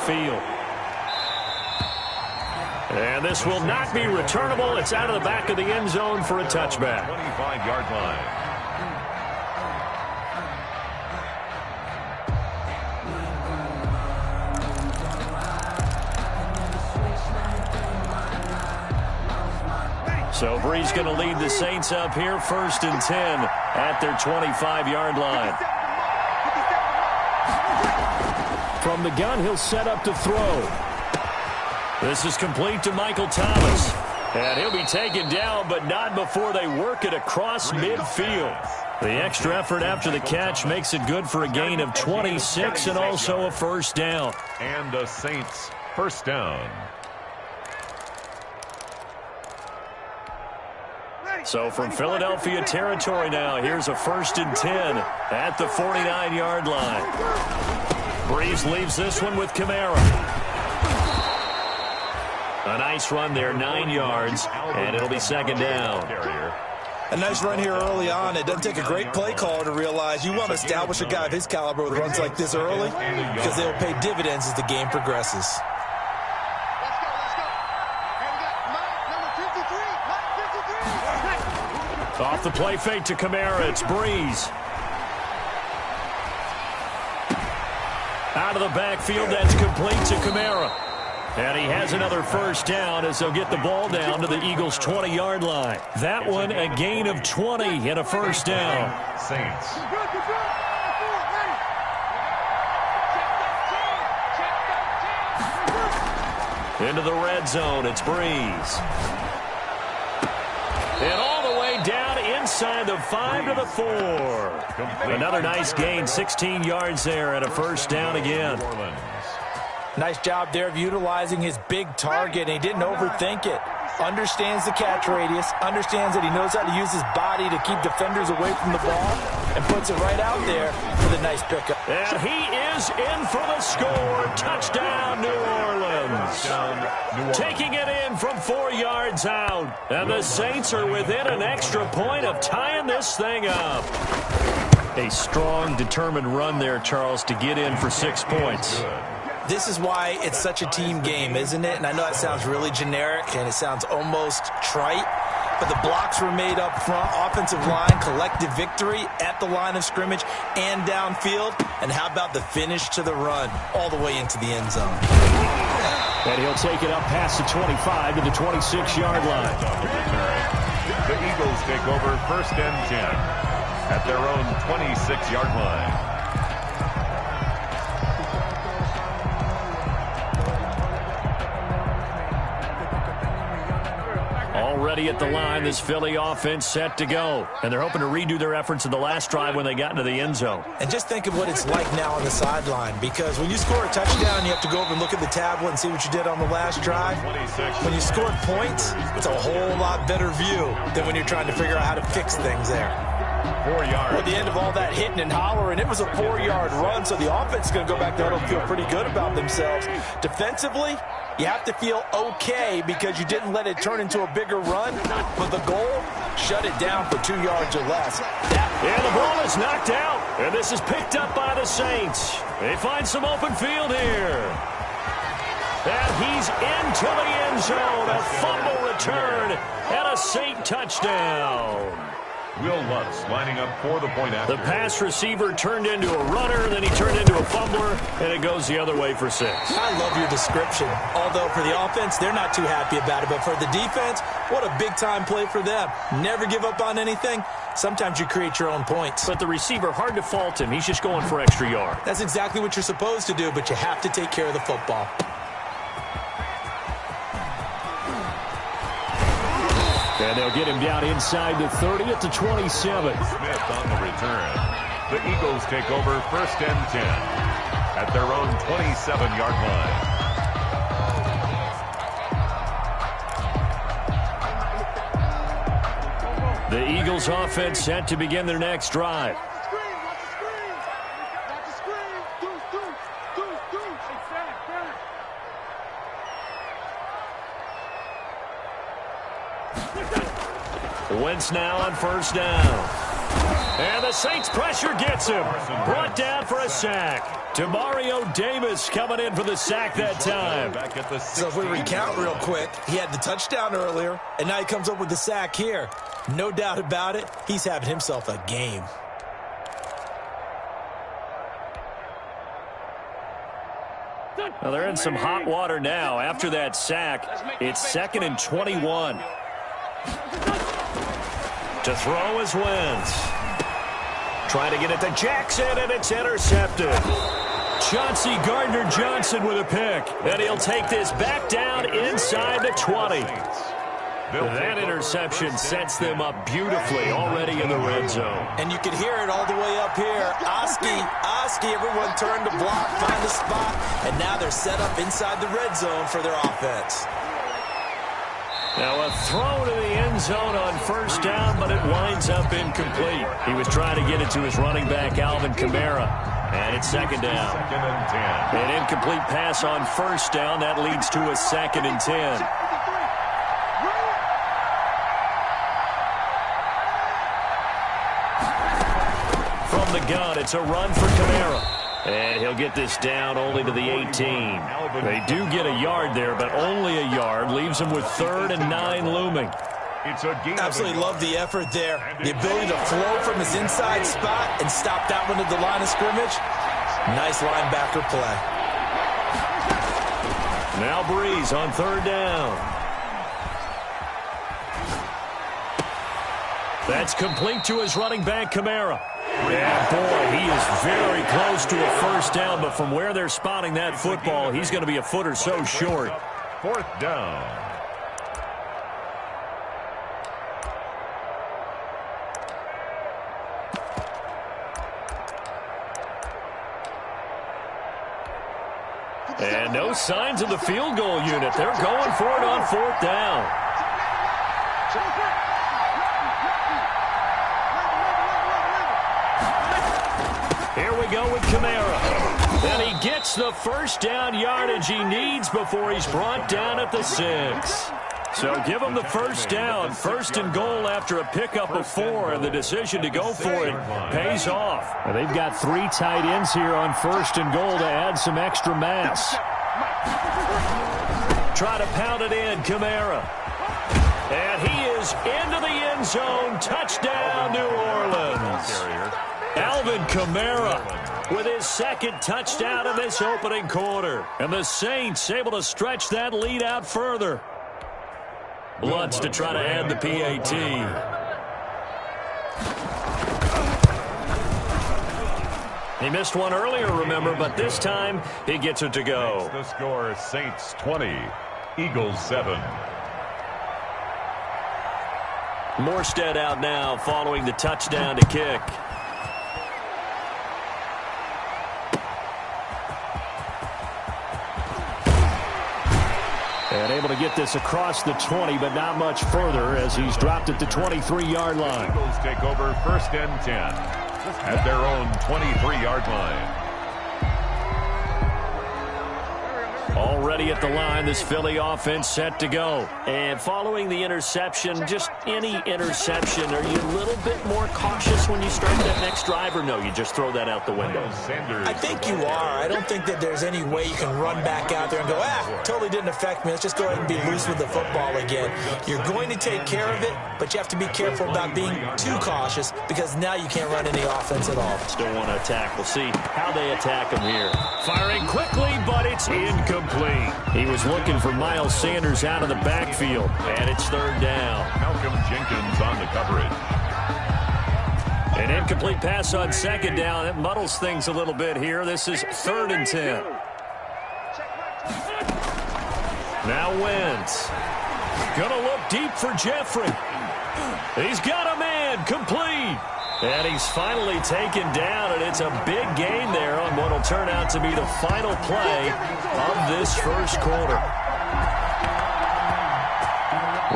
backfield. And this will not be returnable. It's out of the back of the end zone for a touchback. 25-yard line. So Bree's going to lead the Saints up here, 1st and 10 at their 25-yard line. From the gun, he'll set up to throw. This is complete to Michael Thomas. And he'll be taken down, but not before they work it across midfield. The extra effort after the catch makes it good for a gain of 26 and also a first down. And the Saints first down. So from Philadelphia territory now, here's a 1st and 10 at the 49-yard line. Breeze leaves this one with Kamara. A nice run there, 9 yards, and it'll be 2nd down. A nice run here early on. It doesn't take a great play caller to realize you want to establish a guy of his caliber with runs like this early because they'll pay dividends as the game progresses. Off the play fake to Kamara, it's Breeze. Out of the backfield, that's complete to Kamara. And he has another first down as they'll get the ball down to the Eagles' 20-yard line. That one, a gain of 20 and a first down. Saints. Into the red zone, it's Breeze. And all the way down inside the 5 to the 4. Another nice gain, 16 yards there and a first down again. Nice job there of utilizing his big target, and he didn't overthink it. Understands the catch radius, understands that he knows how to use his body to keep defenders away from the ball, and puts it right out there for the nice pickup. And he is in for the score. Touchdown, New Orleans. Taking it in from 4 yards out. And the Saints are within an extra point of tying this thing up. A strong, determined run there, Charles, to get in for 6 points. This is why it's such a team game, isn't it? And I know that sounds really generic and it sounds almost trite, but the blocks were made up front, offensive line, collective victory at the line of scrimmage and downfield. And how about the finish to the run all the way into the end zone? And he'll take it up past the 25 to the 26-yard line. The Eagles take over 1st and 10 at their own 26-yard line. Already at the line, this Philly offense set to go. And they're hoping to redo their efforts in the last drive when they got into the end zone. And just think of what it's like now on the sideline, because when you score a touchdown, you have to go over and look at the tablet and see what you did on the last drive. When you scored points, it's a whole lot better view than when you're trying to figure out how to fix things there. 4 yards. Well, at the end of all that hitting and hollering, it was a 4-yard run, so the offense is going to go back there and feel pretty good about themselves. Defensively, you have to feel okay because you didn't let it turn into a bigger run, but the goal, shut it down for 2 yards or less. And the ball is knocked out, and this is picked up by the Saints. They find some open field here. And he's into the end zone, a fumble return, and a Saint touchdown. Will Lutz lining up for the point after. The pass receiver turned into a runner, then he turned into a fumbler, and it goes the other way for 6. I love your description. Although for the offense, they're not too happy about it. But for the defense, what a big-time play for them. Never give up on anything. Sometimes you create your own points. But the receiver, hard to fault him. He's just going for extra yard. That's exactly what you're supposed to do, but you have to take care of the football. And they'll get him down inside the 30 at the 27. Smith on the return. The Eagles take over 1st and 10 at their own 27-yard line. The Eagles offense set to begin their next drive. Wentz now on 1st down. And the Saints pressure gets him. Brought down for a sack. Demario Davis coming in for the sack that time. So if we recount real quick, he had the touchdown earlier, and now he comes up with the sack here. No doubt about it, he's having himself a game. Well, they're in some hot water now. After that sack, it's 2nd and 21. To throw is Wentz. Trying to get it to Jackson, and it's intercepted. Chauncey Gardner-Johnson with a pick. And he'll take this back down inside the 20. That interception sets them up beautifully already in the red zone. And you can hear it all the way up here. Oski, everyone turned to block, find the spot, and now they're set up inside the red zone for their offense. Now a throw to the end zone on first down, but it winds up incomplete. He was trying to get it to his running back, Alvin Kamara. And it's 2nd down. 2nd and 10. An incomplete pass on first down. That leads to a 2nd and 10. From the gun, it's a run for Kamara. And he'll get this down only to the 18. They do get a yard there, but only a yard. Leaves them with 3rd and 9 looming. Absolutely love the effort there. The ability to flow from his inside spot and stop that one at the line of scrimmage. Nice linebacker play. Now Breeze on 3rd down. That's complete to his running back, Kamara. Yeah, boy, he is very close to a first down, but from where they're spotting that football, he's going to be a foot or so short. 4th down. And no signs of the field goal unit. They're going for it on 4th down. Here we go with Kamara. And he gets the first down yardage he needs before he's brought down at the 6. So give him the first down. 1st and goal after a pickup of 4. And the decision to go for it pays off. And they've got 3 tight ends here on 1st and goal to add some extra mass. Try to pound it in, Kamara. And he is into the end zone. Touchdown, New Orleans. Alvin Kamara with his 2nd touchdown in this opening quarter. And the Saints able to stretch that lead out further. Lutz to try to add the PAT. He missed one earlier, remember, but this time he gets it to go. The score, Saints 20, Eagles 7. Morstead out now following the touchdown to kick. And able to get this across the 20, but not much further as he's dropped at the 23-yard line. Eagles take over 1st and 10 at their own 23-yard line. Already at the line, this Philly offense set to go. And following the interception, just any interception, are you a little bit more cautious when you start that next drive, or no, you just throw that out the window? I think you are. I don't think that there's any way you can run back out there and go, totally didn't affect me. Let's just go ahead and be loose with the football again. You're going to take care of it, but you have to be careful about being too cautious because now you can't run any offense at all. Still want to attack. We'll see how they attack him here. Firing quickly, but it's incomplete. He was looking for Miles Sanders out of the backfield, and it's 3rd down. Malcolm Jenkins on the coverage. An incomplete pass on 2nd down. It muddles things a little bit here. This is 3rd and 10. Now Wentz. Gonna look deep for Jeffrey. He's got a man. Complete. And he's finally taken down, and it's a big gain there on what will turn out to be the final play of this first quarter.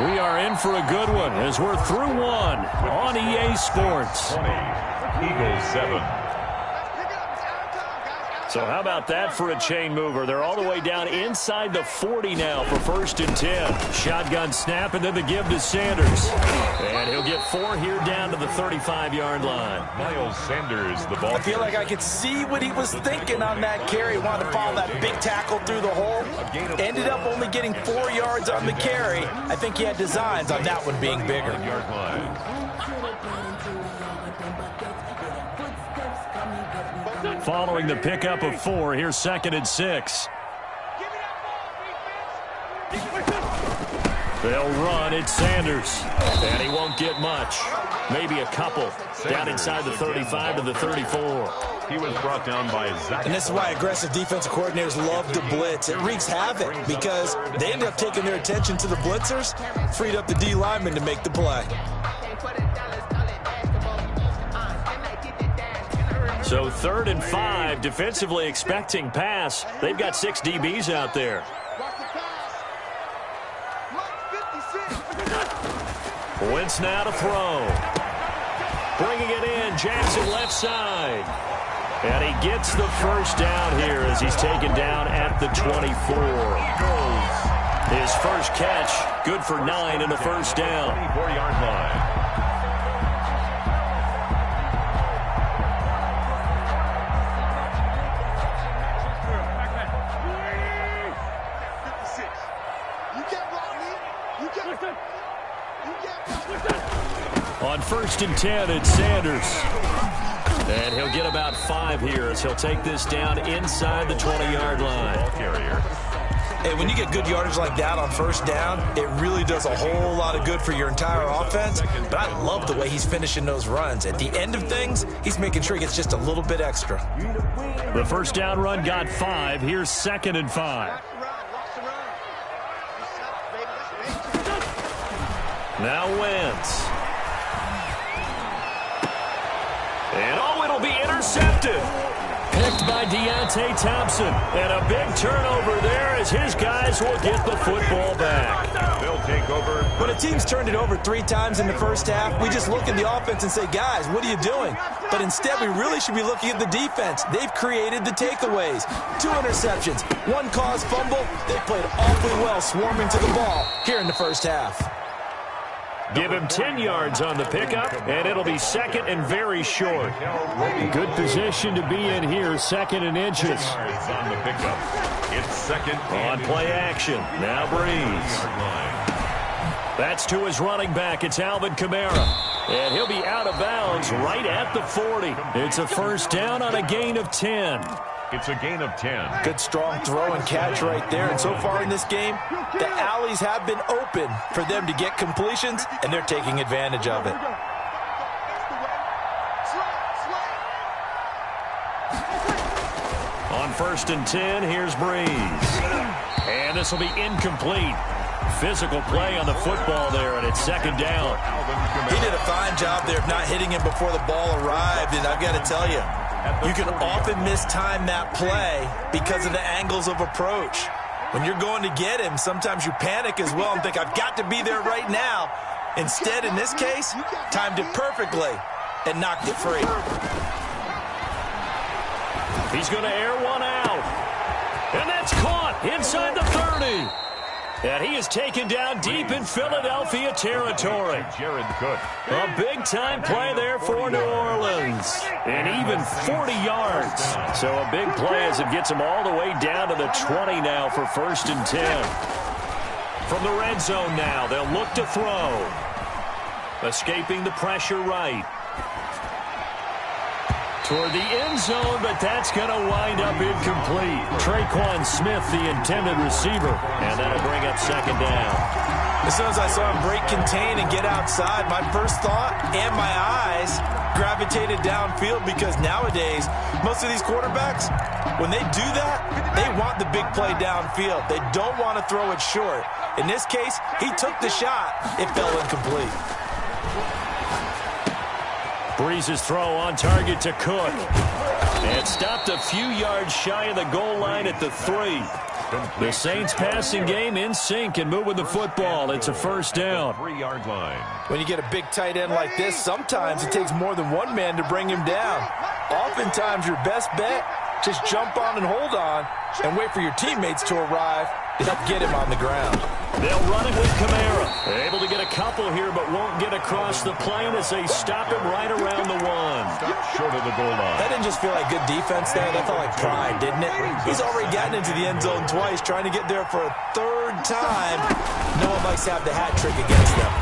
We are in for a good one as we're through one on EA Sports. 20, Eagles 7. So how about that for a chain mover? They're all the way down inside the 40 now for 1st and 10. Shotgun snap, and then the give to Sanders. And he'll get 4 here down to the 35-yard line. Miles Sanders, the ball. I feel like I could see what he was thinking on that carry. Wanted to follow that big tackle through the hole. Ended up only getting 4 yards on the carry. I think he had designs on that one being bigger. Yard line. Following the pickup of 4, here's 2nd and 6. They'll run. It's Sanders. And he won't get much. Maybe a couple. Down inside the 35 to the 34. He was brought down by Zach. And this is why aggressive defensive coordinators love to blitz. It wreaks havoc because they end up taking their attention to the blitzers, freed up the D lineman to make the play. So 3rd and 5, defensively expecting pass. They've got 6 DBs out there. Wentz now to throw. Bringing it in, Jackson left side. And he gets the first down here as he's taken down at the 24. His first catch, good for 9 and a first down. 24-yard line. On 1st and 10, it's Sanders. And he'll get about 5 here as he'll take this down inside the 20-yard line. Hey, when you get good yardage like that on 1st down, it really does a whole lot of good for your entire offense. But I love the way he's finishing those runs. At the end of things, he's making sure he gets just a little bit extra. The 1st down run got 5. Here's 2nd and 5. Now Wentz. And it'll be intercepted. Picked by Deontay Thompson. And a big turnover there as his guys will get the football back. They'll take over. When a team's turned it over 3 times in the 1st half, we just look at the offense and say, guys, what are you doing? But instead, we really should be looking at the defense. They've created the takeaways. 2 interceptions, 1 caused fumble. They played awfully well swarming to the ball here in the 1st half. Give him 10 yards on the pickup, and it'll be 2nd and very short. Good position to be in here, 2nd and inches. On the pickup. It's 2nd. On play action. Now Breeze. That's to his running back. It's Alvin Kamara. And he'll be out of bounds right at the 40. It's a first down on a gain of 10. It's a gain of 10. Good strong throw and catch right there. And so far in this game, the alleys have been open for them to get completions, and they're taking advantage of it. On 1st and 10, here's Breeze. And this will be incomplete. Physical play on the football there, and it's 2nd down. He did a fine job there of not hitting him before the ball arrived, and I've got to tell you, you can often mistime that play because of the angles of approach. When you're going to get him, sometimes you panic as well and think, I've got to be there right now. Instead, in this case, timed it perfectly and knocked it free. He's going to air one out. And that's caught inside the 30. And he is taken down deep in Philadelphia territory. Jared Cook. A big-time play there for New Orleans. And even 40 yards. So a big play as it gets him all the way down to the 20 now for 1st and 10. From the red zone now, they'll look to throw. Escaping the pressure right. Toward the end zone, but that's going to wind up incomplete. Traquan Smith, the intended receiver, and that'll bring up 2nd down. As soon as I saw him break contain and get outside, my first thought and my eyes gravitated downfield because nowadays, most of these quarterbacks, when they do that, they want the big play downfield. They don't want to throw it short. In this case, he took the shot. It fell incomplete. Breeze's throw on target to Cook. And stopped a few yards shy of the goal line at the 3. The Saints passing game in sync and moving the football. It's a first down. 3-yard line. When you get a big tight end like this, sometimes it takes more than one man to bring him down. Oftentimes, your best bet Just jump on and hold on and wait for your teammates to arrive to help get him on the ground. They'll run it with Kamara. Able to get a couple here, but won't get across the plane as they stop him right around the one. Short of the goal line. That didn't just feel like good defense there. That felt like pride, didn't it? He's already gotten into the end zone twice, trying to get there for a third time. No one likes to have the hat trick against them.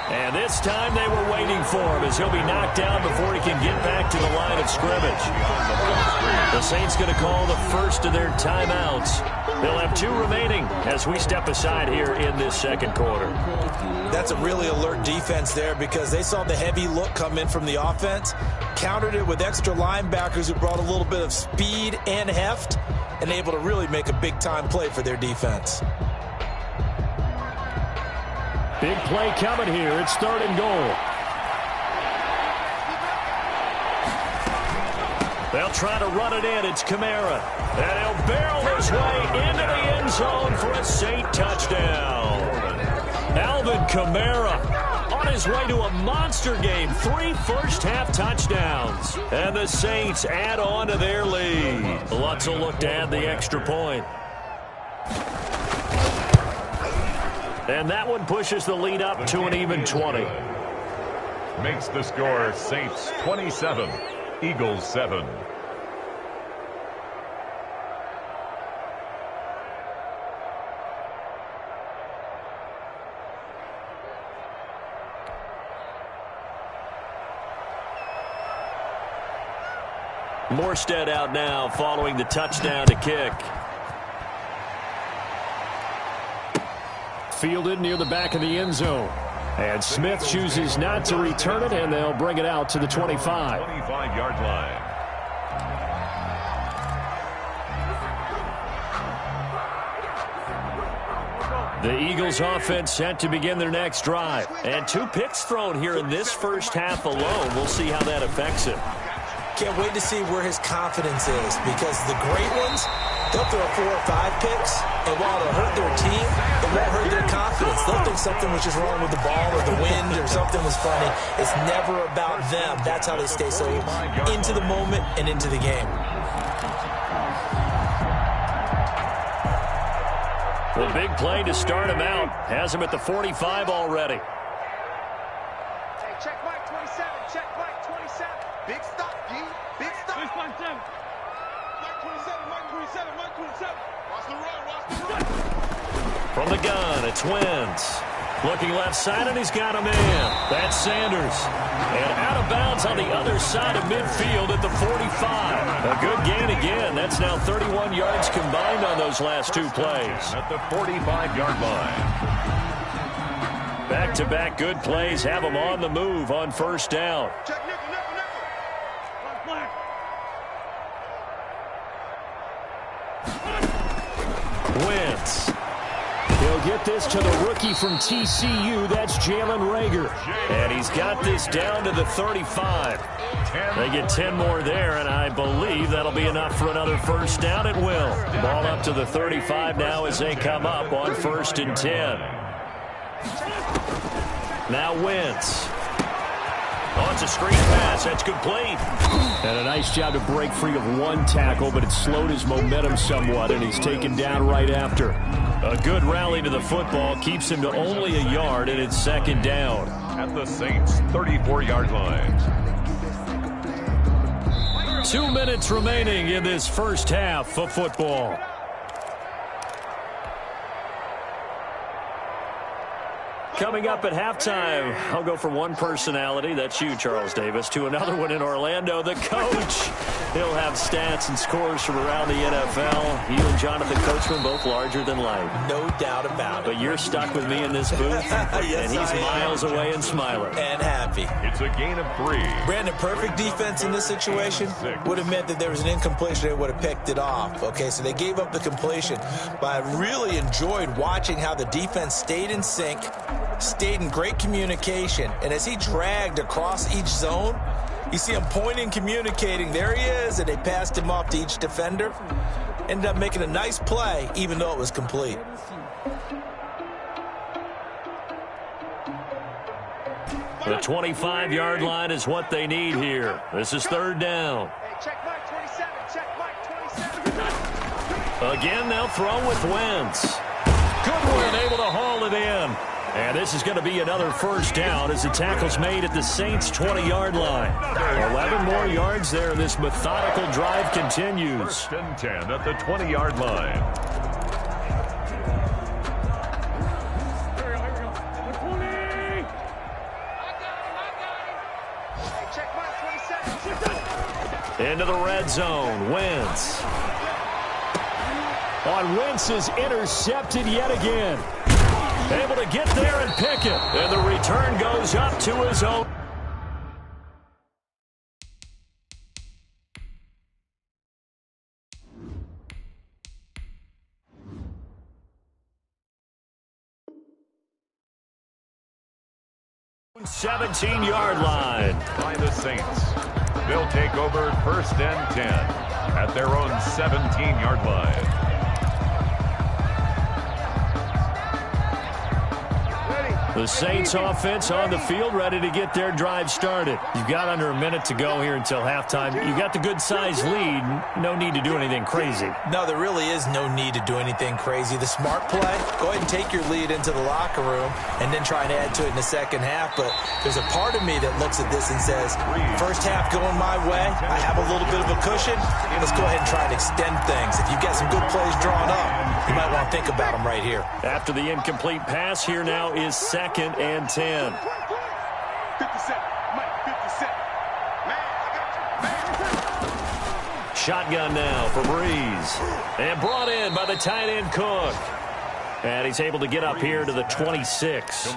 And this time they were waiting for him as he'll be knocked down before he can get back to the line of scrimmage. The Saints going to call the first of their timeouts. They'll have 2 remaining as we step aside here in this second quarter. That's a really alert defense there because they saw the heavy look come in from the offense, countered it with extra linebackers who brought a little bit of speed and heft, and able to really make a big-time play for their defense. Big play coming here. It's 3rd and goal. They'll try to run it in. It's Kamara. And he'll barrel his way into the end zone for a Saint touchdown. Alvin Kamara on his way to a monster game. 3 first-half touchdowns. And the Saints add on to their lead. Lutz will look to add the extra point. And that one pushes the lead up to an even 20. Makes the score Saints 27, Eagles 7. Morstead out now following the touchdown to kick. Fielded near the back of the end zone. And Smith chooses not to return it, and they'll bring it out to the 25. 25-yard line. The Eagles offense set to begin their next drive. And 2 picks thrown here in this first half alone. We'll see how that affects him. Can't wait to see where his confidence is because the great ones, they'll throw 4 or 5 picks, and while it'll hurt their team, it won't hurt their confidence. They'll think something was just wrong with the ball or the wind or something was funny. It's never about them. That's how they stay so into the moment and into the game. The big play to start him out has him at the 45 already. Hey, check Mike 27. Check Mike 27. Big stop, G. Big stop. Mike 27. Mike 27. Mike 27. Mike 27. Watch the run. Watch the run. From the gun, it's Wentz. Looking left side, and he's got him in. That's Sanders. And out of bounds on the other side of midfield at the 45. A good gain again. That's now 31 yards combined on those last 2 plays. At the 45-yard line. Back-to-back good plays have them on the move on first down. Check nickel, nickel, nickel. Wentz. He'll get this to the rookie from TCU. That's Jalen Reagor. And he's got this down to the 35. They get 10 more there, and I believe that'll be enough for another first down. It will. Ball up to the 35 now as they come up on 1st and 10. Now Wentz. Oh, it's a screen pass. That's complete. And a nice job to break free of 1 tackle, but it slowed his momentum somewhat, and he's taken down right after. A good rally to the football keeps him to only a yard, and it's 2nd down. At the Saints' 34-yard line. 2 minutes remaining in this first half of football. Coming up at halftime, I'll go from one personality, that's you, Charles Davis, to another one in Orlando, the coach. He'll have stats and scores from around the NFL. You and Jonathan Coachman, both larger than life. No doubt about it. But you're stuck with me in this booth, yes, and he's miles away and smiling. And happy. It's a gain of 3. Brandon, perfect defense in this situation would have meant that there was an incompletion. They would have picked it off. Okay, so they gave up the completion. But I really enjoyed watching how the defense stayed in sync, stayed in great communication, and as he dragged across each zone, you see him pointing, communicating. There he is, and they passed him off to each defender. Ended up making a nice play, even though it was complete. The 25-yard line is what they need here. This is 3rd down. Hey, check Mike 27. Again, they'll throw with Wentz. Goodwin able to haul it in. And this is going to be another first down as the tackle's made at the Saints' 20-yard line. 11 more yards there. This methodical drive continues. First and 10 at the 20-yard line. Into the red zone, Wentz. On Wentz is intercepted yet again. Able to get there and pick it. And the return goes up to his own. $17-yard line. By the Saints. They'll take over first and 10 at their own 17-yard line. The Saints offense on the field, ready to get their drive started. You've got under a minute to go here until halftime. You got the good-sized lead. No need to do anything crazy. No, there really is no need to do anything crazy. The smart play, go ahead and take your lead into the locker room and then try and add to it in the second half. But there's a part of me that looks at this and says, first half going my way, I have a little bit of a cushion. Let's go ahead and try and extend things. If you've got some good plays drawn up, you might want to think about them right here. After the incomplete pass, here now is second and 10. 57. Mike, 57. Man, I got you. Shotgun now for Breeze. And brought in by the tight end Cook. And he's able to get up here to the 26.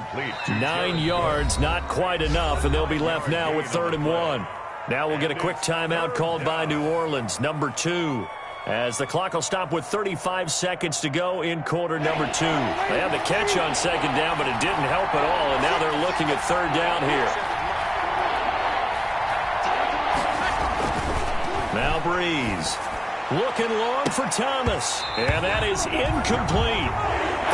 9 yards, not quite enough, and they'll be left now with 3rd and 1. Now we'll get a quick timeout called by New Orleans, number 2. As the clock will stop with 35 seconds to go in quarter number 2. They had the catch on second down, but it didn't help at all, and now they're looking at 3rd down here. Now Breeze. Looking long for Thomas, and that is incomplete.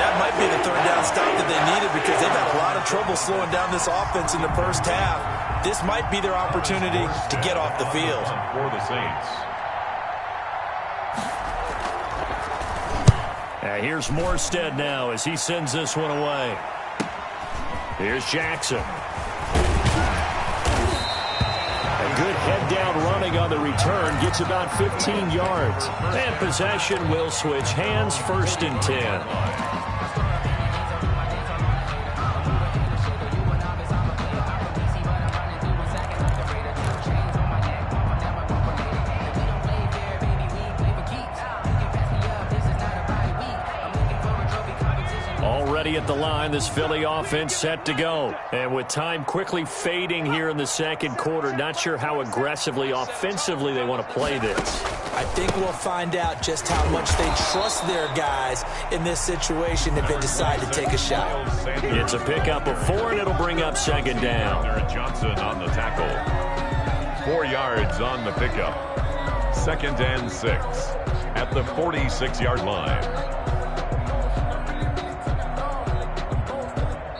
That might be the 3rd down stop that they needed because they've had a lot of trouble slowing down this offense in the first half. This might be their opportunity to get off the field. For the Saints. Here's Morstead now as he sends this one away. Here's Jackson. A good head-down running on the return. Gets about 15 yards. And possession will switch hands, 1st and 10. At the line, this Philly offense set to go. And with time quickly fading here in the second quarter, not sure how aggressively, offensively they want to play this. I think we'll find out just how much they trust their guys in this situation if they decide to take a shot. It's a pickup of 4, and it'll bring up 2nd down. Johnson on the tackle. 4 yards on the pickup. 2nd and 6 at the 46-yard line.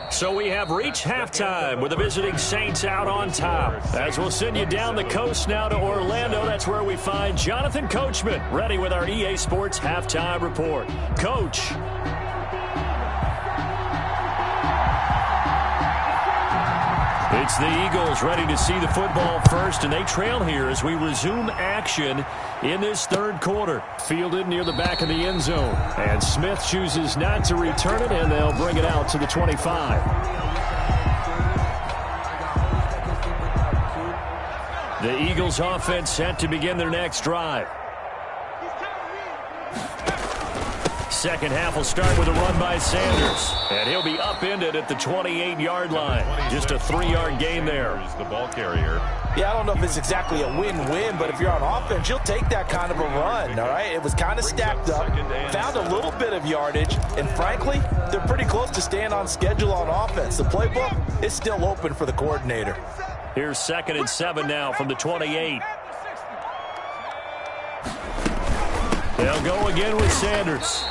So we have reached halftime with the visiting Saints out on top. As we'll send you down the coast now to Orlando, that's where we find Jonathan Coachman, ready with our EA Sports Halftime Report. Coach. It's the Eagles ready to see the football first, and they trail here as we resume action in this 3rd quarter. Fielded near the back of the end zone. And Smith chooses not to return it, and they'll bring it out to the 25. The Eagles offense set to begin their next drive. Second half will start with a run by Sanders. And he'll be upended at the 28-yard line. Just a 3-yard gain there. The ball carrier. Yeah, I don't know if it's exactly a win-win, but if you're on offense, you'll take that kind of a run, all right? It was kind of stacked up, found a little bit of yardage, and frankly, they're pretty close to staying on schedule on offense. The playbook is still open for the coordinator. Here's 2nd and 7 now from the 28. They'll go again with Sanders.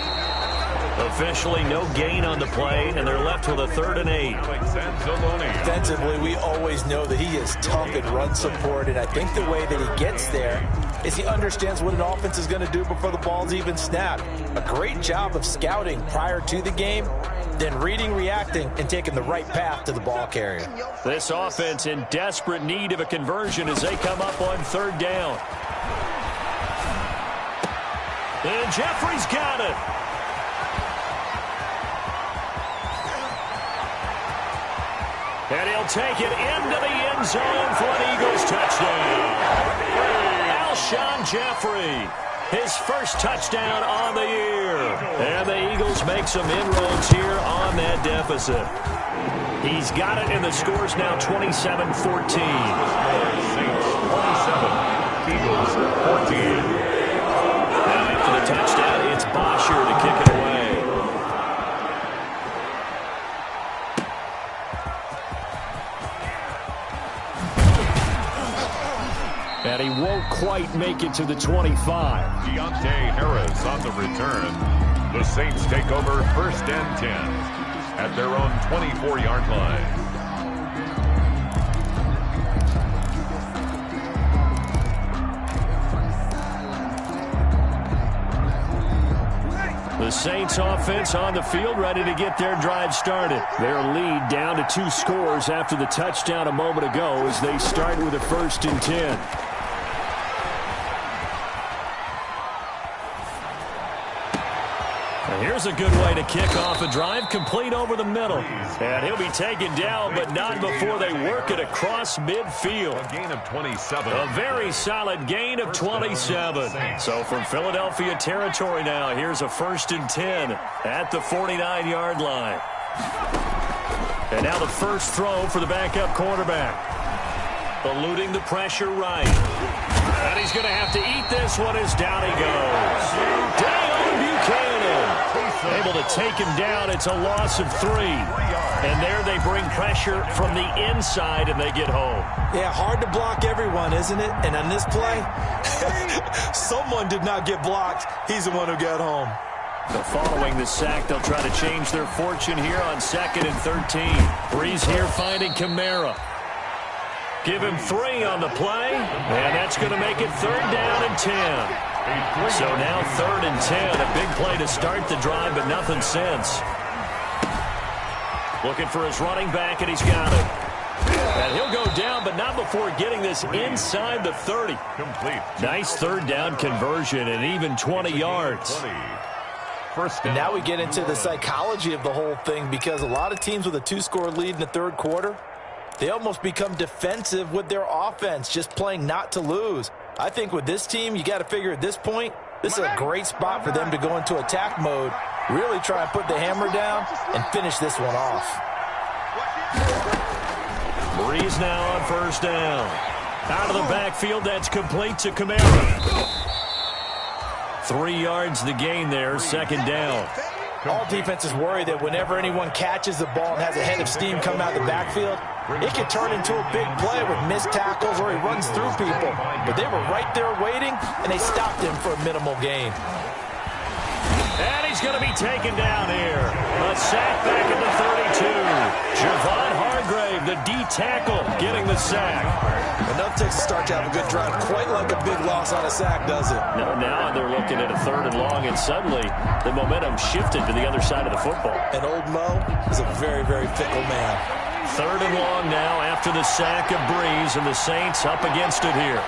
Officially no gain on the play, and they're left with a 3rd and 8. Defensively, we always know that he is tough in run support, and I think the way that he gets there is he understands what an offense is going to do before the ball's even snapped. A great job of scouting prior to the game, then reading, reacting, and taking the right path to the ball carrier. This offense in desperate need of a conversion as they come up on 3rd down. And Jeffrey's got it. And he'll take it into the end zone for an Eagles touchdown. Alshon Jeffrey, his first touchdown on the year. And the Eagles make some inroads here on that deficit. He's got it, and the score's now 27-14. Saints 27, Eagles 14. Now after the touchdown, it's Bosher to kick it away. And he won't quite make it to the 25. Deontay Harris on the return. The Saints take over 1st and 10 at their own 24-yard line. The Saints offense on the field, ready to get their drive started. Their lead down to 2 scores after the touchdown a moment ago as they start with a 1st and 10. Here's a good way to kick off a drive, complete over the middle. And he'll be taken down, but not before they work it across midfield. A gain of 27. A very solid gain of 27. So from Philadelphia territory now, here's a 1st and 10 at the 49-yard line. And now the first throw for the backup quarterback. Eluding the pressure right. And he's going to have to eat this one as down he goes. Dale Buchanan able to take him down. It's a loss of 3. And there they bring pressure from the inside, and they get home. Yeah, hard to block everyone, isn't it? And on this play, someone did not get blocked. He's the one who got home. So following the sack, they'll try to change their fortune here on 2nd and 13. Breeze here finding Kamara. Give him 3 on the play, and that's going to make it 3rd down and 10. So now 3rd and 10, a big play to start the drive, but nothing since. Looking for his running back, and he's got it. And he'll go down, but not before getting this inside the 30. Complete. Nice 3rd down conversion and even 20 yards. And now we get into the psychology of the whole thing, because a lot of teams with a 2-score lead in the 3rd quarter, they almost become defensive with their offense, just playing not to lose. I think with this team, you got to figure at this point, this is a great spot for them to go into attack mode, really try and put the hammer down and finish this one off. Breeze now on 1st down. Out of the backfield, that's complete to Kamara. 3 yards the gain there, 2nd down. All defenses worry that whenever anyone catches the ball and has a head of steam come out of the backfield, it can turn into a big play with missed tackles or he runs through people. But they were right there waiting, and they stopped him for a minimal gain. And he's going to be taken down here. A sack back at the 32. Javon Hargrave, the D tackle, getting the sack. Enough takes to start to have a good drive. Quite like a big loss on a sack, does it? No, now they're looking at a 3rd and long, and suddenly the momentum shifted to the other side of the football. And old Mo is a very, very fickle man. 3rd and long now after the sack of Breeze, and the Saints up against it here.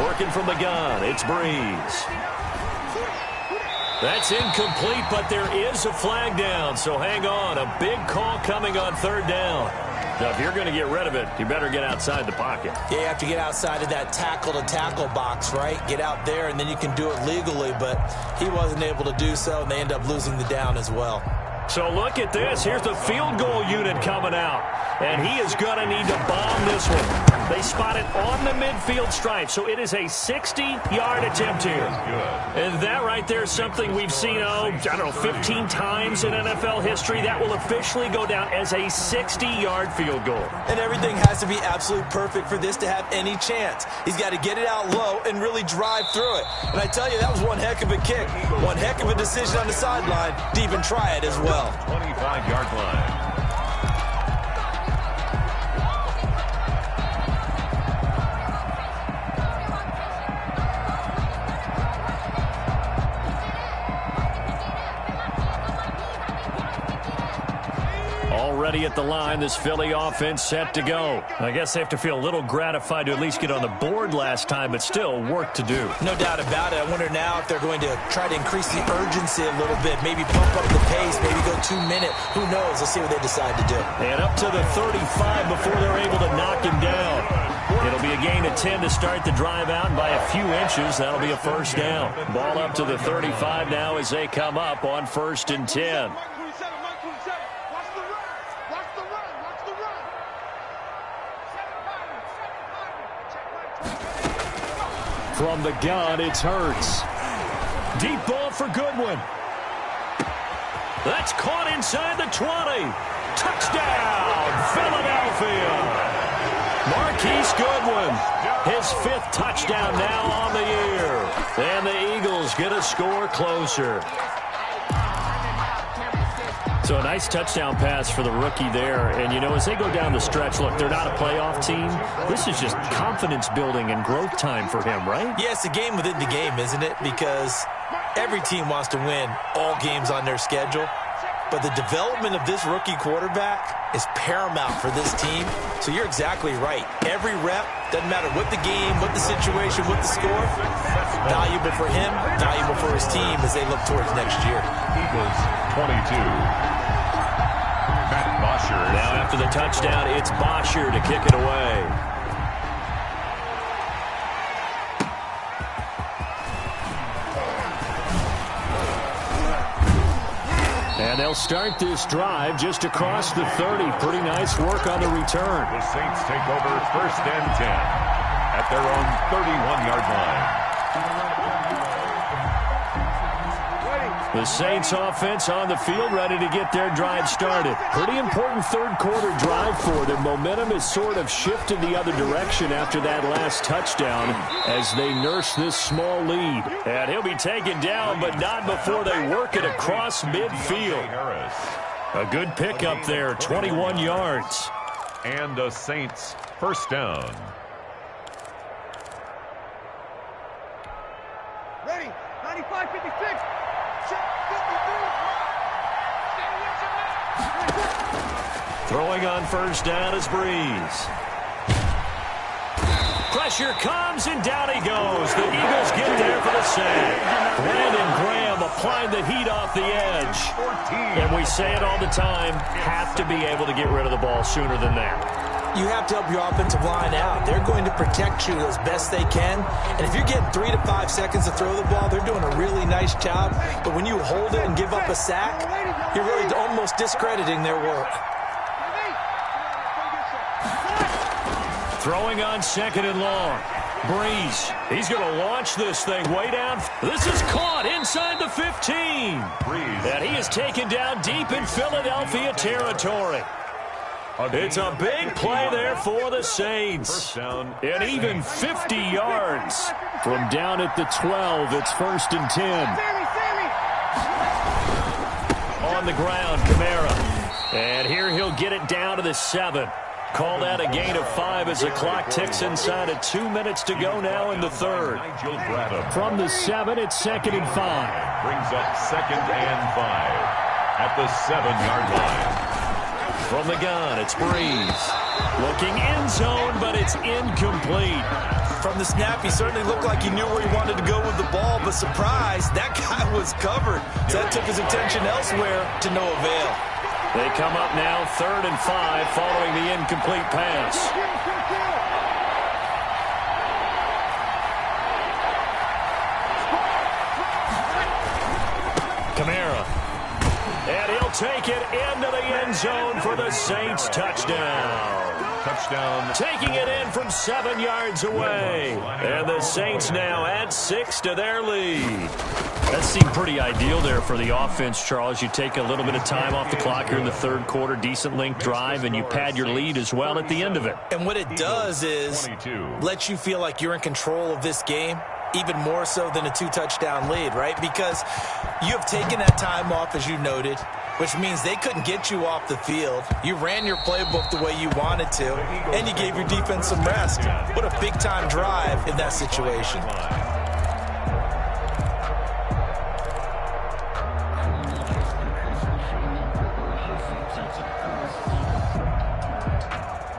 Working from the gun, it's Breeze. That's incomplete, but there is a flag down, so hang on. A big call coming on 3rd down. Now, if you're going to get rid of it, you better get outside the pocket. Yeah, you have to get outside of that tackle-to-tackle box, right? Get out there, and then you can do it legally, but he wasn't able to do so, and they end up losing the down as well. So look at this. Here's the field goal unit coming out, and he is going to need to bomb this one. They spot it on the midfield stripe, so it is a 60-yard attempt here. And that right there is something we've seen, I don't know, 15 times in NFL history. That will officially go down as a 60-yard field goal. And everything has to be absolutely perfect for this to have any chance. He's got to get it out low and really drive through it. And I tell you, that was one heck of a kick. One heck of a decision on the sideline to even try it as well. 25-yard line. Already at the line, this Philly offense set to go. I guess they have to feel a little gratified to at least get on the board last time, but still work to do. No doubt about it. I wonder now if they're going to try to increase the urgency a little bit, maybe bump up the pace, maybe go 2 minute. Who knows? Let's see what they decide to do. And up to the 35 before they're able to knock him down. It'll be a gain of 10 to start the drive out, and by a few inches, that'll be a first down. Ball up to the 35 now as they come up on 1st and 10. From the gun, it's Hurts. Deep ball for Goodwin. That's caught inside the 20. Touchdown, Philadelphia. Marquise Goodwin, his 5th touchdown now on the year. And the Eagles get a score closer. So a nice touchdown pass for the rookie there. And, you know, as they go down the stretch, look, they're not a playoff team. This is just confidence building and growth time for him, right? Yeah, it's a game within the game, isn't it? Because every team wants to win all games on their schedule. But the development of this rookie quarterback is paramount for this team. So you're exactly right. Every rep, doesn't matter what the game, what the situation, what the score, valuable for him, valuable for his team as they look towards next year. Eagles 22. Now after the touchdown, it's Bosher to kick it away. And they'll start this drive just across the 30. Pretty nice work on the return. The Saints take over 1st and 10 at their own 31-yard line. The Saints offense on the field ready to get their drive started. Pretty important 3rd quarter drive for them. Momentum has sort of shifted the other direction after that last touchdown as they nurse this small lead. And he'll be taken down, but not before they work it across midfield. A good pickup there, 21 yards. And the Saints 1st down. Ready, 95-56. Throwing on 1st down is Breeze. Pressure comes, and down he goes. The Eagles get there for the sack. Brandon Graham applying the heat off the edge. And we say it all the time, have to be able to get rid of the ball sooner than that. You have to help your offensive line out. They're going to protect you as best they can. And if you're getting 3 to 5 seconds to throw the ball, they're doing a really nice job. But when you hold it and give up a sack, you're really almost discrediting their work. Throwing on 2nd and long. Breeze. He's going to launch this thing way down. This is caught inside the 15. Breeze. And he is taken down deep in Philadelphia territory. It's a big play there for the Saints. And even 50 yards from down at the 12. It's 1st and 10. On the ground, Kamara. And here he'll get it down to the 7. Call that a gain of 5 as the clock ticks inside of 2 minutes to go now in the 3rd. From the 7, it's 2nd and 5. Brings up 2nd and 5 at the 7-yard line. From the gun, it's Breeze. Looking end zone, but it's incomplete. From the snap, he certainly looked like he knew where he wanted to go with the ball, but surprise, that guy was covered. So that took his attention elsewhere to no avail. They come up now 3rd and 5 following the incomplete pass. Kamara. And he'll take it into the end zone for the Saints touchdown. Touchdown. Taking it in from 7 yards away. And the Saints now add 6 to their lead. That seemed pretty ideal there for the offense, Charles. You take a little bit of time off the clock here in the third quarter, decent length drive, and you pad your lead as well at the end of it. And what it does is let you feel like you're in control of this game, even more so than a 2-touchdown lead, right? Because you have taken that time off, as you noted, which means they couldn't get you off the field. You ran your playbook the way you wanted to, and you gave your defense some rest. What a big-time drive in that situation.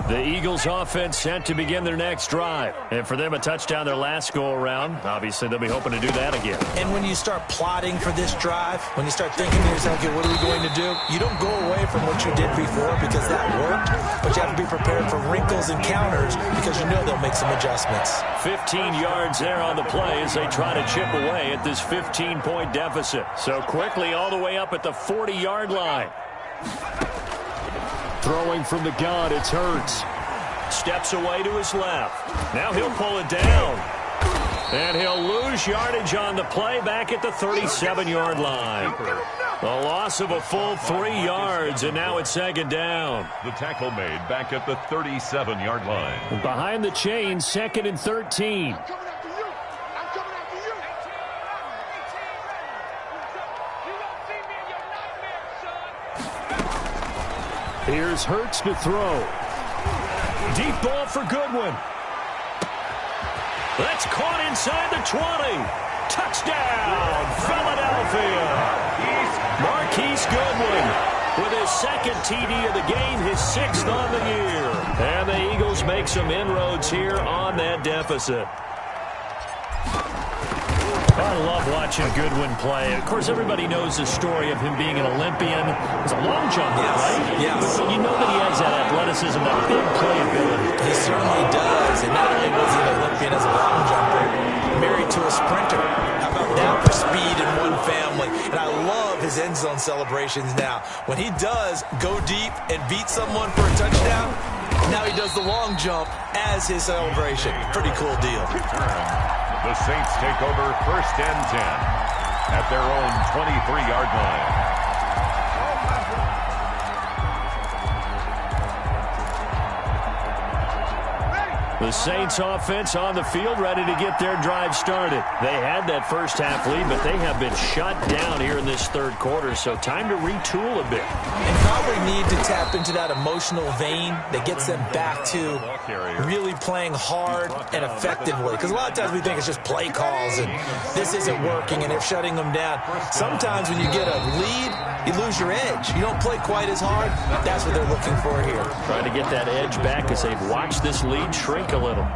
The Eagles offense set to begin their next drive. And for them, a touchdown their last go-around. Obviously, they'll be hoping to do that again. And when you start plotting for this drive, when you start thinking to yourself, okay, what are we going to do? You don't go away from what you did before because that worked, but you have to be prepared for wrinkles and counters because you know they'll make some adjustments. 15 yards there on the play as they try to chip away at this 15-point deficit. So quickly all the way up at the 40-yard line. Throwing from the gun, it's Hurts. Steps away to his left. Now he'll pull it down. And he'll lose yardage on the play back at the 37-yard line. The loss of a full 3 yards, and now it's second down. The tackle made back at the 37-yard line. Behind the chain, 2nd and 13. Here's Hurts to throw. Deep ball for Goodwin. That's caught inside the 20. Touchdown, Philadelphia. Marquise Goodwin with his 2nd TD of the game, his 6th on the year. And the Eagles make some inroads here on that deficit. I love watching Goodwin play. Of course, everybody knows the story of him being an Olympian. He's a long jumper, right? Yes. But you know that he has that athleticism, that big playability. He certainly does. And not only was he an Olympian as a long jumper, married to a sprinter. How about that for speed in one family? And I love his end zone celebrations now. When he does go deep and beat someone for a touchdown, now he does the long jump as his celebration. Pretty cool deal. The Saints take over 1st and 10 at their own 23-yard line. The Saints offense on the field, ready to get their drive started. They had that first half lead, but they have been shut down here in this third quarter, so time to retool a bit. And probably need to tap into that emotional vein that gets them back to really playing hard and effectively. Because a lot of times we think it's just play calls and this isn't working and they're shutting them down. Sometimes when you get a lead, you lose your edge. You don't play quite as hard. That's what they're looking for here. Trying to get that edge back as they've watched this lead shrink a little.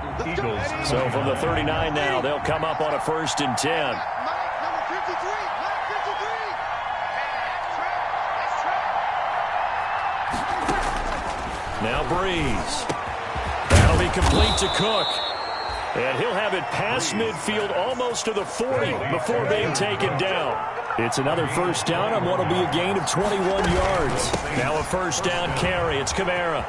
So from the 39 now, they'll come up on a 1st and 10. Now Breeze. That'll be complete to Cook. And he'll have it past midfield almost to the 40 before being taken down. It's another first down on what will be a gain of 21 yards. Now a first down carry. It's Kamara.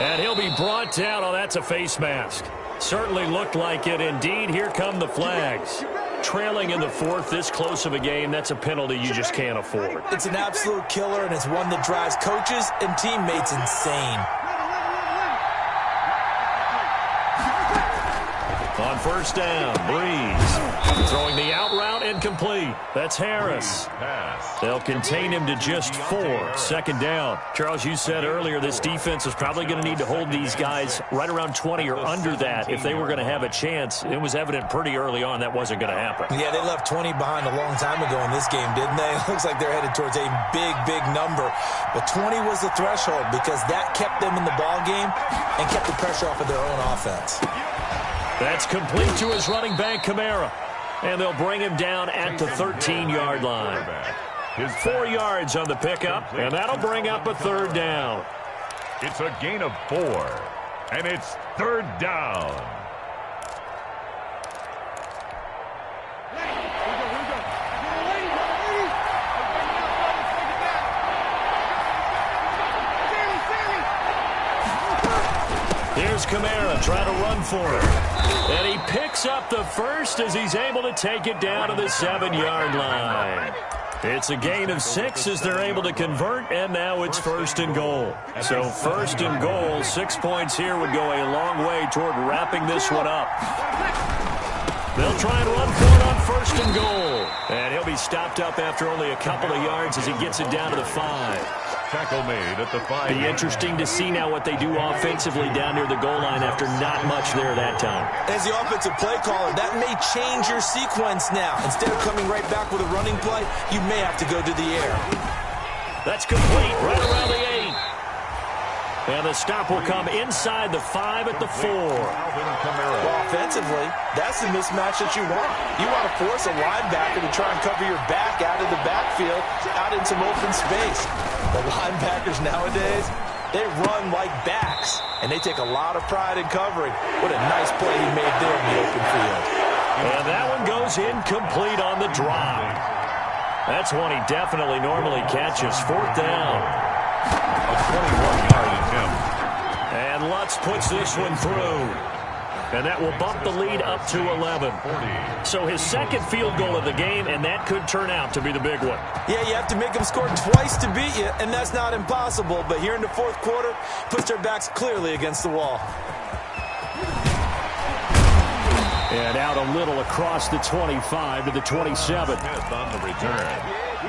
And he'll be brought down. Oh, that's a face mask. Certainly looked like it. Indeed, here come the flags. Trailing in the 4th, this close of a game, that's a penalty you just can't afford. It's an absolute killer, and it's one that drives coaches and teammates insane. On first down, Breeze throwing the out route incomplete. That's Harris. They'll contain him to just 4. 2nd down. Charles, you said earlier this defense is probably going to need to hold these guys right around 20 or under that if they were going to have a chance. It was evident pretty early on that wasn't going to happen. Yeah, they left 20 behind a long time ago in this game, didn't they? It looks like they're headed towards a big, big number. But 20 was the threshold because that kept them in the ball game and kept the pressure off of their own offense. That's complete to his running back, Kamara. And they'll bring him down at the 13-yard line. 4 yards on the pickup, and that'll bring up a 3rd down. It's a gain of 4, and it's 3rd down. Kamara trying to run for it. And he picks up the first as he's able to take it down to the 7-yard line. It's a gain of 6 as they're able to convert, and now it's 1st and goal. So 1st and goal, 6 points here would go a long way toward wrapping this one up. They'll try and run for it on 1st and goal. And he'll be stopped up after only a couple of yards as he gets it down to the 5. Tackle made at the 5. Be interesting to see now what they do offensively down near the goal line after not much there that time. As the offensive play caller, that may change your sequence now. Instead of coming right back with a running play, you may have to go to the air. That's complete right around the 8. And the stop will come inside the 5 at the 4. Well, offensively, that's the mismatch that you want. You want to force a linebacker to try and cover your back out of the backfield, out in some open space. The linebackers nowadays, they run like backs, and they take a lot of pride in covering. What a nice play he made there in the open field. And that one goes incomplete on the drive. That's one he definitely normally catches. 4th down. A 21-yard attempt. And Lutz puts this one through. And that will bump the lead up to 11. So his 2nd field goal of the game, and that could turn out to be the big one. Yeah, you have to make them score twice to beat you, and that's not impossible. But here in the 4th quarter, puts their backs clearly against the wall. And out a little across the 25 to the 27. Smith on the return.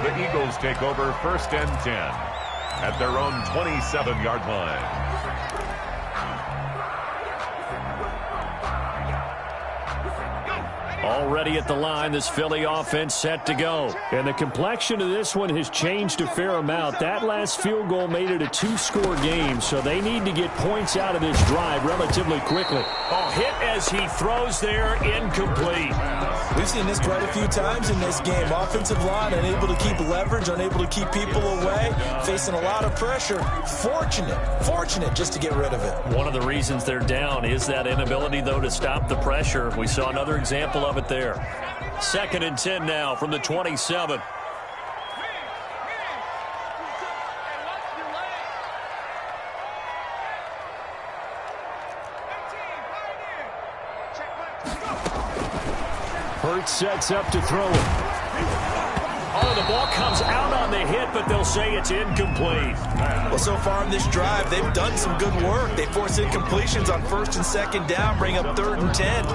The Eagles take over 1st and 10 at their own 27-yard line. Already at the line, this Philly offense set to go. And the complexion of this one has changed a fair amount. That last field goal made it a 2-score game, so they need to get points out of this drive relatively quickly. Oh, hit as he throws there, incomplete. We've seen this quite a few times in this game. Offensive line unable to keep leverage, unable to keep people away, facing a lot of pressure. Fortunate just to get rid of it. One of the reasons they're down is that inability, though, to stop the pressure. We saw another example of it there. 2nd and 10 now from the 27. Hurts sets up to throw it. Oh, the ball comes out on the hit, but they'll say it's incomplete. Well, so far in this drive, they've done some good work. They force incompletions on 1st and 2nd down, bring up 3rd and 10.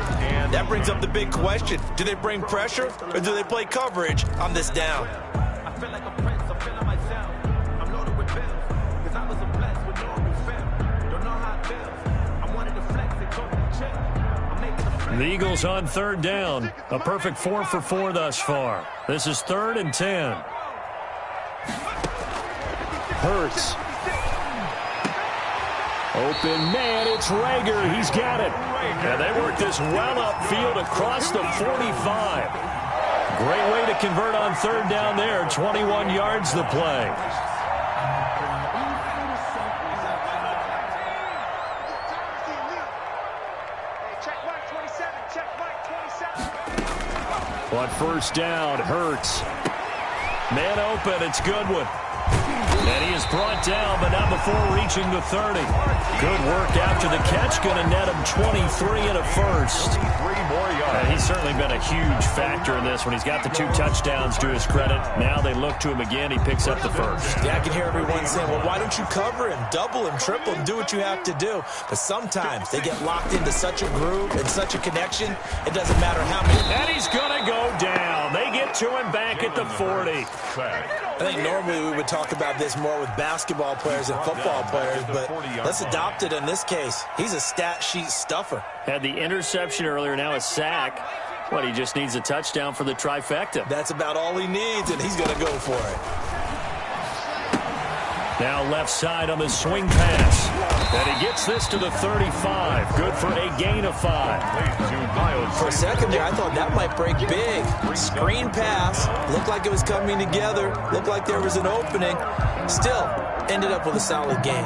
That brings up the big question. Do they bring pressure, or do they play coverage on this down? I feel like a prince, I feel like myself. I'm loaded with bills, because I was a blessed with no refill. Don't know how it feels. I wanted to flex and go to the check. I'm making a flex. The Eagles on 3rd down. A perfect 4 for 4 thus far. This is 3rd and 10. Hurts. Open man, it's Rager. He's got it. And they work this well upfield across the 45. Great way to convert on 3rd down there. 21 yards the play. On 1st down, Hurts. Man open, it's Goodwin. And he is brought down, but not before reaching the 30. Good work after the catch. Going to net him 23 and a first. 3 more yards. And he's certainly been a huge factor in this one. He's got the 2 touchdowns to his credit. Now they look to him again. He picks up the first. Yeah, I can hear everyone saying, well, why don't you cover him, double him, triple him, do what you have to do. But sometimes they get locked into such a groove and such a connection, it doesn't matter how many. And he's going to go down. They get to him back at the 40. I think normally we would talk about this more with basketball players and football players, but let's adopt it in this case. He's a stat sheet stuffer. Had the interception earlier, now a sack. What, he just needs a touchdown for the trifecta. That's about all he needs, and he's going to go for it. Now left side on the swing pass. And he gets this to the 35. Good for a gain of 5. For a second there, I thought that might break big. Screen pass. Looked like it was coming together. Looked like there was an opening. Still, ended up with a solid game.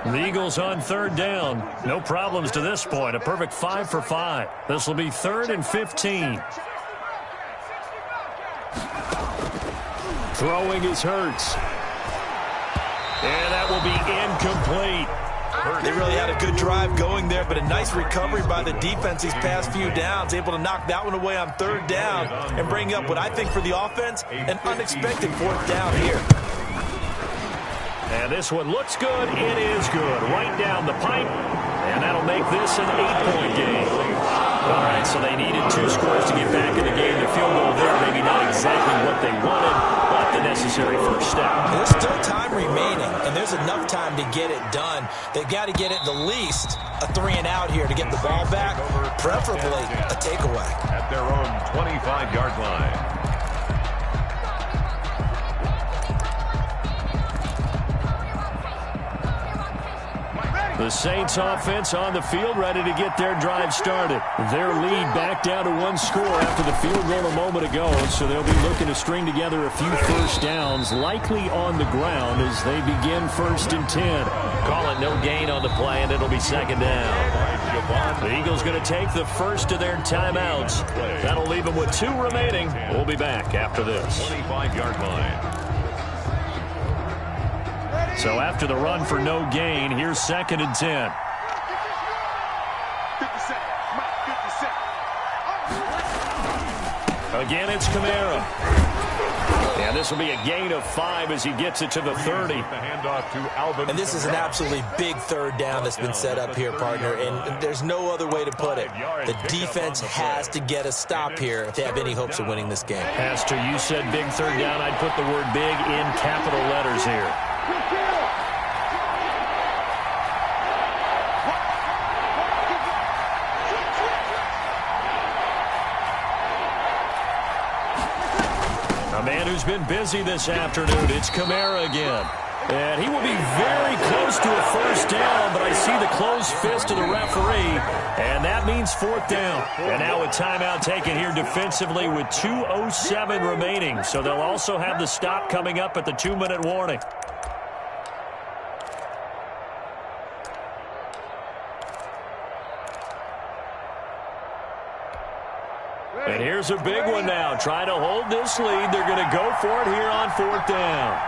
The Eagles on third down. No problems to this point. A perfect 5 for 5. This will be 3rd and 15. Throwing is Hurts. And that will be incomplete. They really had a good drive going there, but a nice recovery by the defense these past few downs, able to knock that one away on third down and bring up what I think for the offense, an unexpected 4th down here. And this one looks good. It is good. Right down the pipe. And that'll make this an 8-point game. All right, so they needed 2 scores to get back in the game. The field goal there, maybe not exactly what they wanted, but the necessary first step. There's still time remaining, and there's enough time to get it done. They've got to get it the least a 3-and-out here to get the ball back, preferably a takeaway. At their own 25-yard line. The Saints offense on the field, ready to get their drive started. Their lead back down to 1 score after the field goal a moment ago, so they'll be looking to string together a few first downs, likely on the ground as they begin 1st and 10. Call it no gain on the play, and it'll be 2nd down. The Eagles going to take the first of their timeouts. That'll leave them with 2 remaining. We'll be back after this. 25-yard line. So after the run for no gain, here's 2nd and 10. Again, it's Kamara. And this will be a gain of 5 as he gets it to the 30. And this is an absolutely big 3rd down that's been set up here, partner, and there's no other way to put it. The defense has to get a stop here if they have any hopes of winning this game. Pastor, you said big 3rd down. I'd put the word big in capital letters here. A man who's been busy this afternoon, it's Kamara again. And he will be very close to a first down, but I see the closed fist of the referee, and that means 4th down. And now a timeout taken here defensively with 2:07 remaining. So they'll also have the stop coming up at the 2-minute warning. And here's a big one now. Trying to hold this lead. They're going to go for it here on 4th down.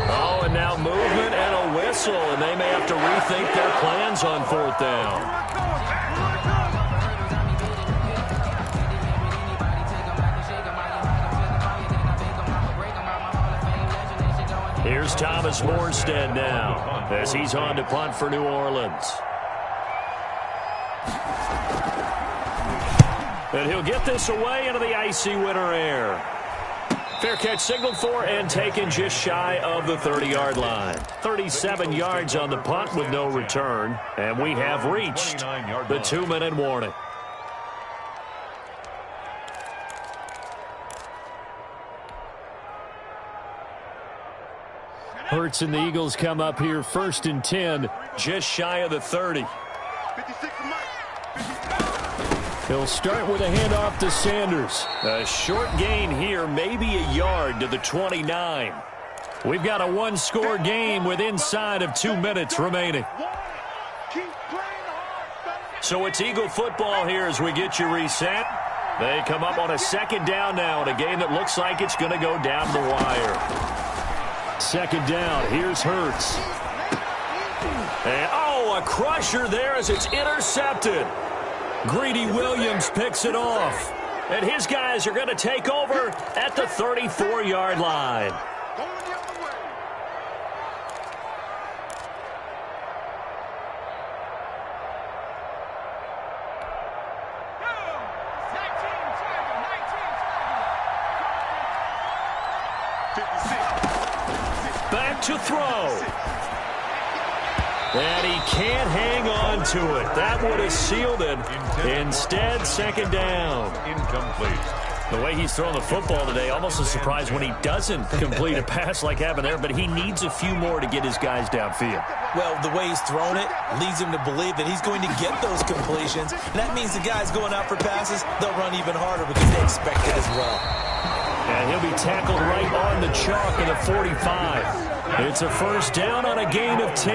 Oh, and now movement and a whistle, and they may have to rethink their plans on 4th down. Here's Thomas Morstead now as he's on to punt for New Orleans. And he'll get this away into the icy winter air. Fair catch signaled for and taken just shy of the 30-yard line. 37 yards on the punt with no return. And we have reached the 2-minute warning. Hurts and the Eagles come up here 1st and 10, just shy of the 30. He'll start with a handoff to Sanders. A short gain here, maybe a yard to the 29. We've got a 1-score game with inside of 2 minutes remaining. So it's Eagle football here as we get you reset. They come up on a 2nd down now in a game that looks like it's going to go down the wire. 2nd down, here's Hurts. And, oh, a crusher there as it's intercepted. Greedy Williams picks it off. And his guys are going to take over at the 34-yard line. Back to throw. And he can't hang on to it. That would have sealed it. Instead, 2nd down. Incomplete. The way he's throwing the football today, almost a surprise when he doesn't complete a pass like happened there, but he needs a few more to get his guys downfield. Well, the way he's thrown it leads him to believe that he's going to get those completions. And that means the guys going out for passes, they'll run even harder because they expect it as well. And he'll be tackled right on the chalk of the 45. It's a first down on a gain of 10.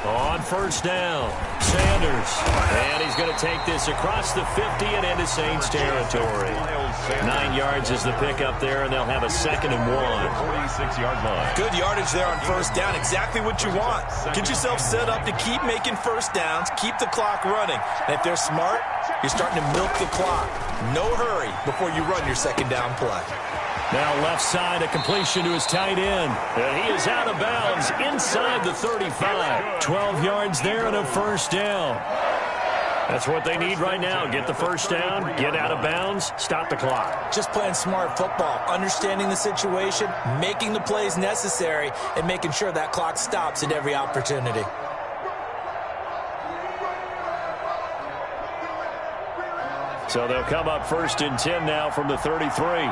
On first down, Sanders. And he's going to take this across the 50 and into Saints territory. 9 yards is the pickup there, and they'll have a 2nd and 1. 46-yard line. Good yardage there on first down. Exactly what you want. Get yourself set up to keep making first downs, keep the clock running. And if they're smart, you're starting to milk the clock. No hurry before you run your second down play. Now left side, a completion to his tight end. And he is out of bounds inside the 35. 12 yards there and a first down. That's what they need right now. Get the first down, get out of bounds, stop the clock. Just playing smart football, understanding the situation, making the plays necessary, and making sure that clock stops at every opportunity. So they'll come up 1st and 10 now from the 33.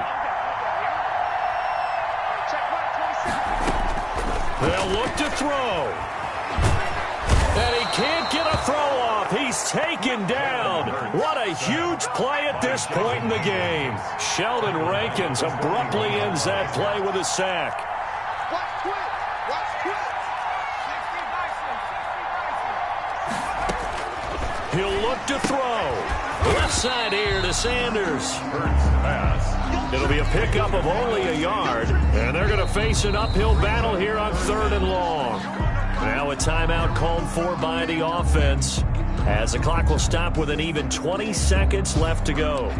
They'll look to throw. And he can't get a throw off. He's taken down. What a huge play at this point in the game. Sheldon Rankins abruptly ends that play with a sack. He'll look to throw. Left side here to Sanders. It'll be a pickup of only a yard, and they're going to face an uphill battle here on 3rd and long. Now a timeout called for by the offense, as the clock will stop with an even 20 seconds left to go.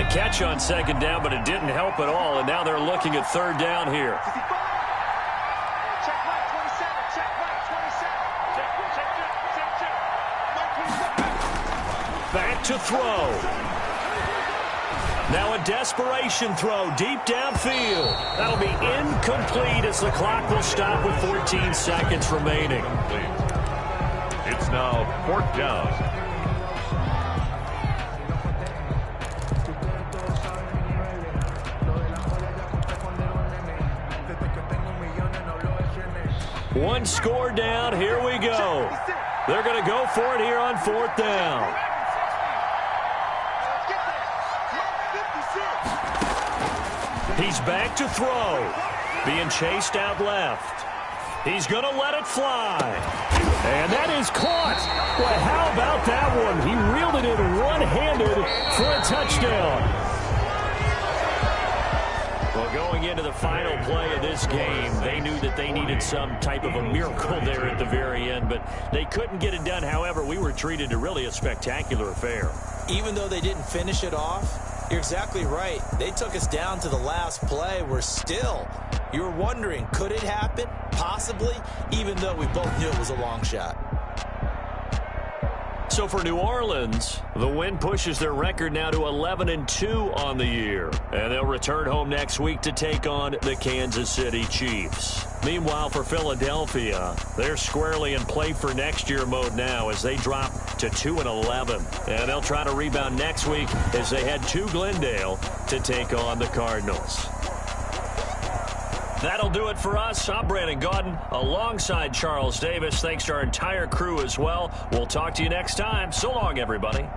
Catch on 2nd down, but it didn't help at all, and now they're looking at 3rd down here. Back to throw. Now a desperation throw deep downfield. That'll be incomplete as the clock will stop with 14 seconds remaining. It's now 4th down. One score down. Here we go. They're going to go for it here on 4th down. He's back to throw. Being chased out left. He's going to let it fly. And that is caught. Well, how about that one? He reeled it in one-handed for a touchdown. Well, going into the final play of this game, they knew that they needed some type of a miracle there at the very end, but they couldn't get it done. However, we were treated to really a spectacular affair. Even though they didn't finish it off, you're exactly right. They took us down to the last play. We're still, you were wondering, could it happen? Possibly, even though we both knew it was a long shot. So for New Orleans, the win pushes their record now to 11-2 on the year. And they'll return home next week to take on the Kansas City Chiefs. Meanwhile, for Philadelphia, they're squarely in play for next year mode now as they drop to 2-11. And they'll try to rebound next week as they head to Glendale to take on the Cardinals. That'll do it for us. I'm Brandon Gaudin alongside Charles Davis. Thanks to our entire crew as well. We'll talk to you next time. So long, everybody.